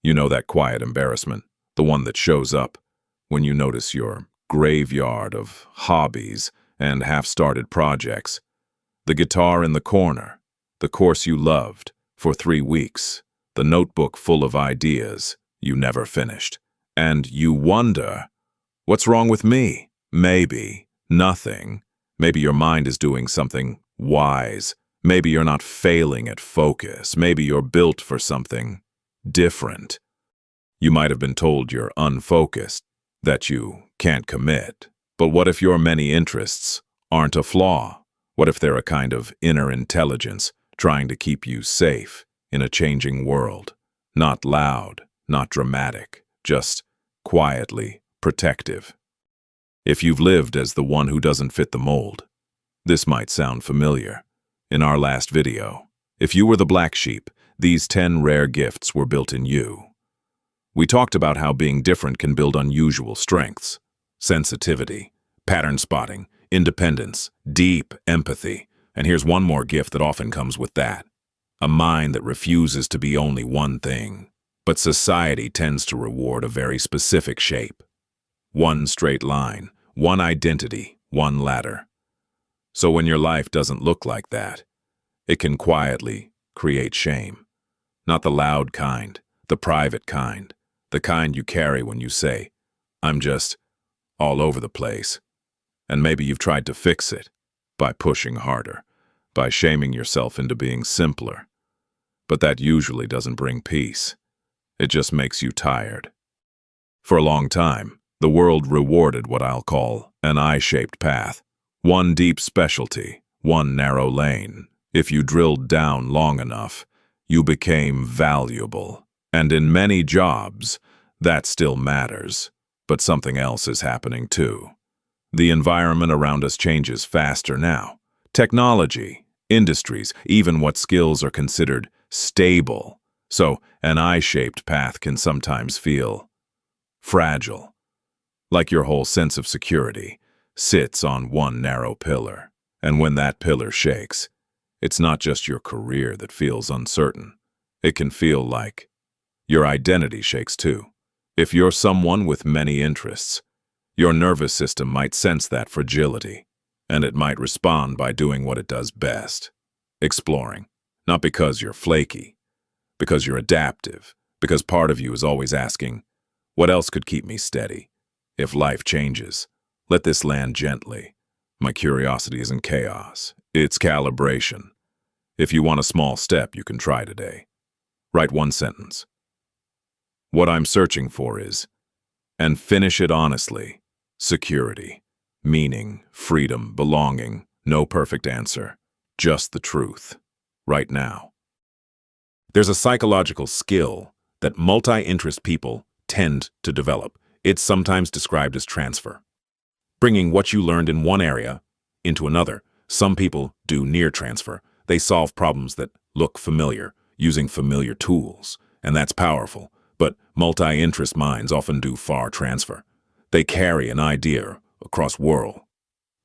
You know that quiet embarrassment, the one that shows up when you notice your graveyard of hobbies and half-started projects. The guitar in the corner, the course you loved for 3 weeks, the notebook full of ideas you never finished. And you wonder, what's wrong with me? Maybe nothing. Maybe your mind is doing something wise. Maybe you're not failing at focus. Maybe you're built for something different. You might have been told you're unfocused, that you can't commit. But what if your many interests aren't a flaw? What if they're a kind of inner intelligence trying to keep you safe in a changing world? Not loud, not dramatic, just quietly protective. If you've lived as the one who doesn't fit the mold, this might sound familiar. In our last video, if you were the black sheep, these 10 rare gifts were built in you. We talked about how being different can build unusual strengths: sensitivity, pattern spotting, independence, deep empathy. And here's one more gift that often comes with that: a mind that refuses to be only one thing. But society tends to reward a very specific shape. One straight line, one identity, one ladder. So when your life doesn't look like that, it can quietly create shame. Not the loud kind, the private kind, the kind you carry when you say, "I'm just all over the place." And maybe you've tried to fix it by pushing harder, by shaming yourself into being simpler. But that usually doesn't bring peace. It just makes you tired. For a long time, the world rewarded what I'll call an I-shaped path. One deep specialty, one narrow lane. If you drilled down long enough, you became valuable. And in many jobs, that still matters. But something else is happening too. The environment around us changes faster now. Technology, industries, even what skills are considered stable. So an I-shaped path can sometimes feel fragile, like your whole sense of security sits on one narrow pillar. And when that pillar shakes, it's not just your career that feels uncertain. It can feel like your identity shakes too. If you're someone with many interests, your nervous system might sense that fragility, and it might respond by doing what it does best: exploring. Not because you're flaky, because you're adaptive, because part of you is always asking, what else could keep me steady? If life changes, let this land gently. My curiosity isn't chaos, it's calibration. If you want a small step, you can try today. Write one sentence. What I'm searching for is, and finish it honestly, security, meaning, freedom, belonging, no perfect answer, just the truth, right now. There's a psychological skill that multi-interest people tend to develop. It's sometimes described as transfer. Bringing what you learned in one area into another. Some people do near transfer. They solve problems that look familiar, using familiar tools, and that's powerful. But multi-interest minds often do far transfer. They carry an idea across worlds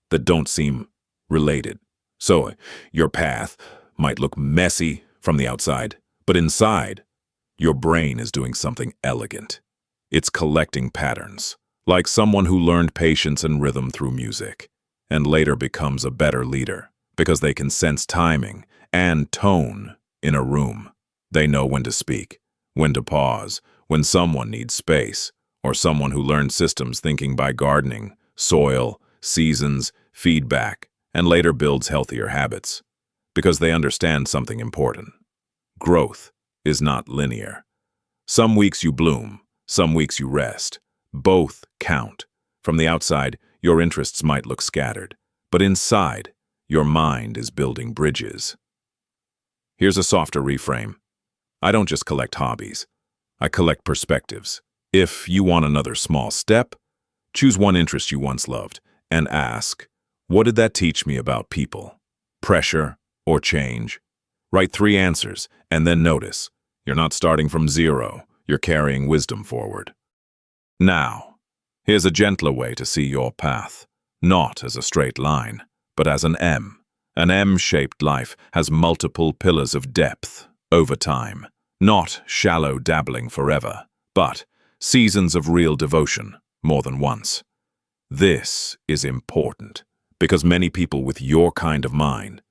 that don't seem related. So your path might look messy from the outside, but inside, your brain is doing something elegant. It's collecting patterns, like someone who learned patience and rhythm through music, and later becomes a better leader, because they can sense timing and tone in a room. They know when to speak, when to pause, when someone needs space, or someone who learned systems thinking by gardening, soil, seasons, feedback, and later builds healthier habits, because they understand something important. Growth is not linear. Some weeks you bloom, some weeks you rest. Both count. From the outside, your interests might look scattered, but inside, your mind is building bridges. Here's a softer reframe. I don't just collect hobbies. I collect perspectives. If you want another small step, choose one interest you once loved and ask, what did that teach me about people, pressure, or change? Write 3 answers and then notice. You're not starting from zero. You're carrying wisdom forward. Now, here's a gentler way to see your path, not as a straight line, but as an M. An M-shaped life has multiple pillars of depth over time. Not shallow dabbling forever, but seasons of real devotion, more than once. This is important, because many people with your kind of mind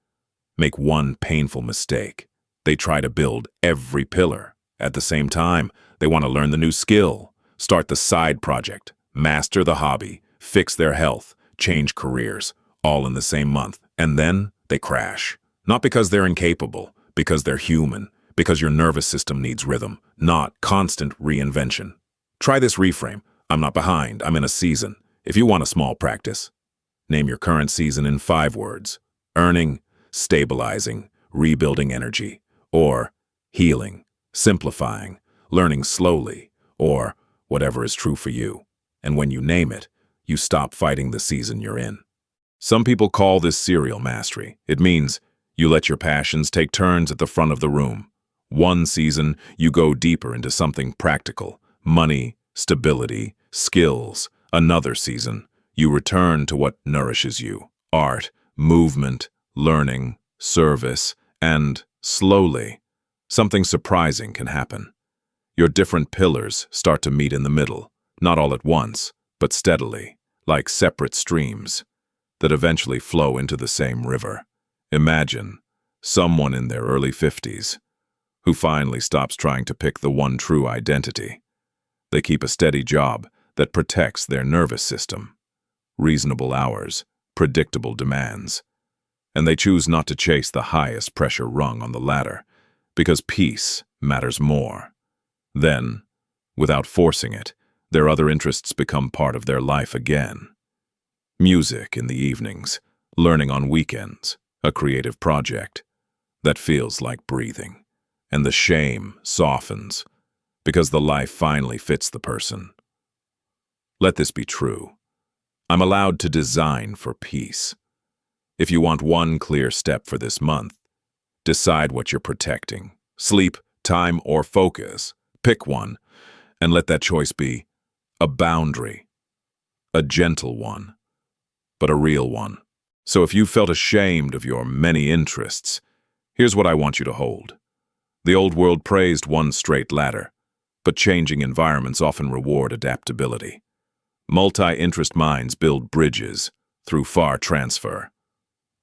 make one painful mistake. They try to build every pillar. At the same time, they want to learn the new skill, start the side project, master the hobby, fix their health, change careers, all in the same month. And then they crash. Not because they're incapable, because they're human, because your nervous system needs rhythm, not constant reinvention. Try this reframe. I'm not behind, I'm in a season. If you want a small practice, name your current season in 5 words. Earning, stabilizing, rebuilding energy, or healing, simplifying, learning slowly, or whatever is true for you. And when you name it, you stop fighting the season you're in. Some people call this serial mastery. It means you let your passions take turns at the front of the room. One season, you go deeper into something practical, money, stability, skills. Another season, you return to what nourishes you, art, movement, learning, service, and slowly, something surprising can happen. Your different pillars start to meet in the middle, not all at once, but steadily, like separate streams that eventually flow into the same river. Imagine someone in their early 50s who finally stops trying to pick the one true identity. They keep a steady job that protects their nervous system, reasonable hours, predictable demands, and they choose not to chase the highest pressure rung on the ladder because peace matters more. Then, without forcing it, their other interests become part of their life again. Music in the evenings, learning on weekends, a creative project that feels like breathing. And the shame softens because the life finally fits the person. Let this be true. I'm allowed to design for peace. If you want one clear step for this month, decide what you're protecting. Sleep, time, or focus. Pick one, and let that choice be a boundary. A gentle one, but a real one. So if you felt ashamed of your many interests, here's what I want you to hold. The old world praised one straight ladder, but changing environments often reward adaptability. Multi-interest minds build bridges through far transfer.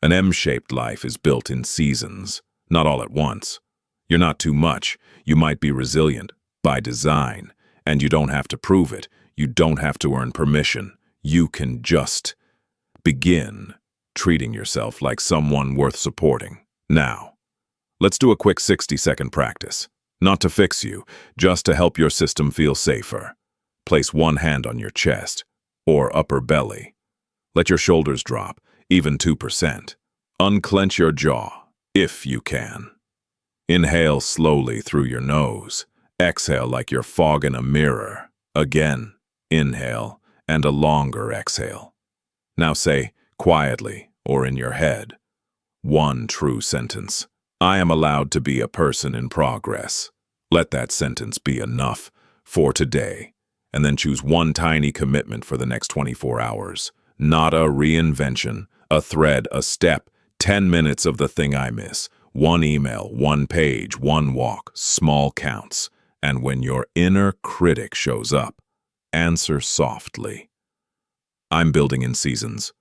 An M-shaped life is built in seasons, not all at once. You're not too much. You might be resilient by design, and you don't have to prove it. You don't have to earn permission. You can just begin treating yourself like someone worth supporting. Now, let's do a quick 60-second practice. Not to fix you, just to help your system feel safer. Place one hand on your chest or upper belly. Let your shoulders drop, even 2%. Unclench your jaw, if you can. Inhale slowly through your nose. Exhale like you're fogging a mirror. Again, inhale, and a longer exhale. Now say, quietly or in your head, one true sentence. I am allowed to be a person in progress. Let that sentence be enough for today, and then choose one tiny commitment for the next 24 hours. Not a reinvention, a thread, a step, 10 minutes of the thing I miss. One email, one page, one walk, small counts. And when your inner critic shows up, answer softly. I'm building in seasons.